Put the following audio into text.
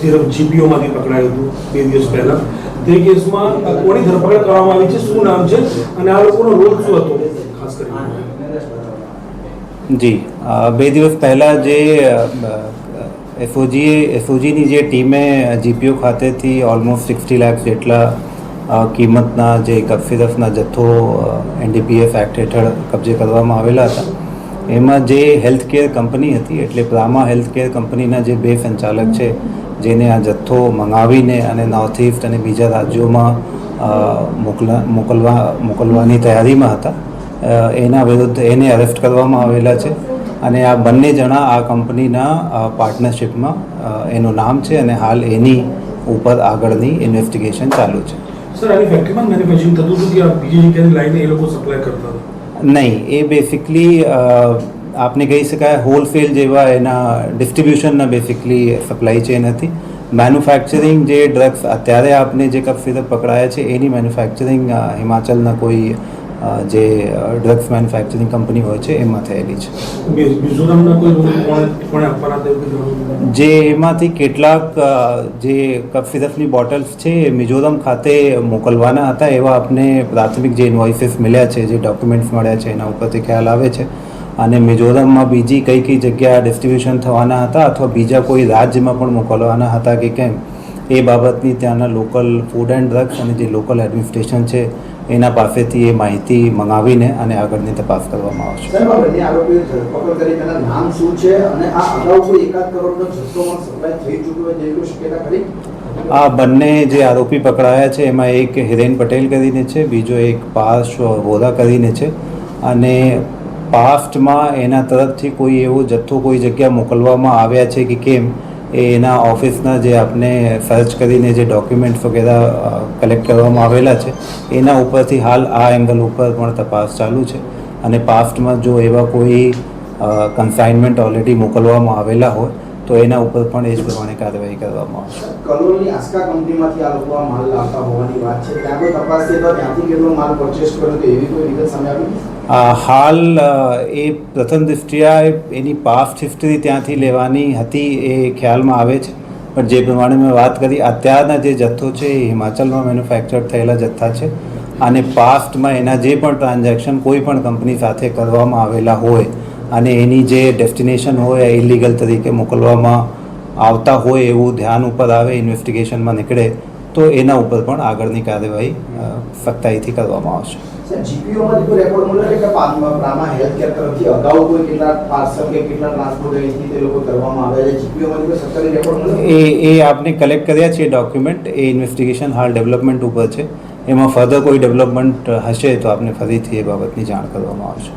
Syrup જીપીઓમાંથી પકડાયું હતું 2 દિવસ પહેલા. તે કેસમાં કોની ધરપકડ કરવામાં આવી છે, શું નામ છે અને આ લોકોનો રોલ શું હતો ખાસ કરીને? જી, 2 દિવસ પહેલાં જે એસઓજીની જે ટીમે જીપીઓ ખાતેથી ઓલમોસ્ટ 60 લાખ જેટલા કિંમતના જે કબસિરફના જથ્થો એનડીપીએસ એક્ટ હેઠળ કબજે કરવામાં આવેલા હતા, એમાં જે હેલ્થકેર કંપની હતી એટલે પ્રામા હેલ્થકેર કંપનીના જે 2 સંચાલક છે જેને આ જથ્થો મંગાવીને અને નોર્થ ઇસ્ટ અને બીજા રાજ્યોમાં મોકલવાની તૈયારીમાં હતા, એના વિરુદ્ધ એને અરેસ્ટ કરવામાં આવેલા છે. અને આ બંને જણા આ કંપનીના પાર્ટનરશિપમાં એનું નામ છે અને હાલ એની ઉપર આગળની ઇન્વેસ્ટિગેશન ચાલુ છે. સર, આની ફેક્ટરીમાં મેન્યુફેક્ચરિંગ થતું હતું કે બીજી જગ્યાએ લાઈને એ લોકો સપ્લાય કરતા હતા? નહીં, એ બેસિકલી આપને કહી શકાય હોલસેલ જેવા એના ડિસ્ટ્રીબ્યુશનના બેસિકલી સપ્લાય ચેન હતી. મેન્યુફેક્ચરિંગ જે ડ્રગ્સ અત્યારે આપને જે કબસિરપ પકડાયા છે એની મેન્યુફેક્ચરિંગ હિમાચલના કોઈ જે ડ્રગ્સ મેન્યુફેક્ચરિંગ કંપની હોય છે એમાં થયેલી છે. જે એમાંથી કેટલાક જે કબસિરપની બોટલ્સ છે એ મિઝોરમ ખાતે મોકલવાના હતા એવા આપને પ્રાથમિક જે ઇન્વોઇસીસ મળ્યા છે, જે ડોક્યુમેન્ટ્સ મળ્યા છે એના ઉપરથી ખ્યાલ આવે છે. અને મિઝોરમમાં બીજી કઈ જગ્યા ડિસ્ટ્રીબ્યુશન થવાના હતા અથવા બીજા કોઈ રાજ્યમાં પણ મોકલવાના હતા કે કેમ, એ બાબતની ત્યાંના લોકલ ફૂડ એન્ડ ડ્રગ્સ અને જે લોકલ એડમિનિસ્ટ્રેશન છે એના પાસેથી એ માહિતી મંગાવીને અને આગળની તપાસ કરવામાં આવશે. આ બંને જે આરોપી પકડાયા છે એમાં એક હિરેન પટેલ કરીને છે, બીજો એક પાર્શ વોરા કરીને છે. અને પાસ્ટમાં એના તરફથી કોઈ એવો જથ્થો કોઈ જગ્યા મોકલવામાં આવ્યા છે કે કેમ, એના ઓફિસના જે આપણે સર્ચ કરીને જે ડોક્યુમેન્ટ્સ વગેરે કલેક્ટ કરવામાં આવેલા છે એના ઉપરથી હાલ આ એંગલ ઉપર પણ તપાસ ચાલુ છે. અને પાસ્ટમાં જો એવા કોઈ કન્સાઇનમેન્ટ ઓલરેડી મોકલવામાં આવેલા હોય તો એના ઉપર પણ એ જ પ્રમાણે કાર્યવાહી કરવામાં આવશે. કલોલની આસ્કા કંપનીમાંથી આ લોકો આ માલ લાવતા હોવાની વાત છે, ત્યાં કોઈ તપાસ છે તો ત્યાંથી કેટલો માલ પરચેસ કર્યો તો એવી કોઈ વિગત સામે આવી? હાલ એ પ્રથમ દૃષ્ટિએ એની પાસ્ટ હિસ્ટ્રી ત્યાંથી લેવાની હતી એ ખ્યાલમાં આવે છે, પણ જે પ્રમાણે મેં વાત કરી અત્યારના જે જથ્થો છે એ હિમાચલમાં મેન્યુફેક્ચર થયેલા જથ્થા છે. અને પાસ્ટમાં એના જે પણ ટ્રાન્ઝેક્શન કોઈ પણ કંપની સાથે કરવામાં આવેલા હોય અને એની જે ડેસ્ટિનેશન હોય ઇલીગલ તરીકે મોકલવામાં આવતા હોય એવું ધ્યાન ઉપર આવે, ઇન્વેસ્ટિગેશનમાં નીકળે તો એના ઉપર પણ આગળની કાર્યવાહી સખ્તાઈથી કરવામાં આવશે. એ આપને કલેક્ટ કર્યા છે ડોક્યુમેન્ટ, એ ઇન્વેસ્ટિગેશન હાલ ડેવલપમેન્ટ ઉપર છે. એમાં ફર્ધર કોઈ ડેવલપમેન્ટ હશે તો આપને ફરીથી એ બાબતની જાણ કરવામાં આવશે.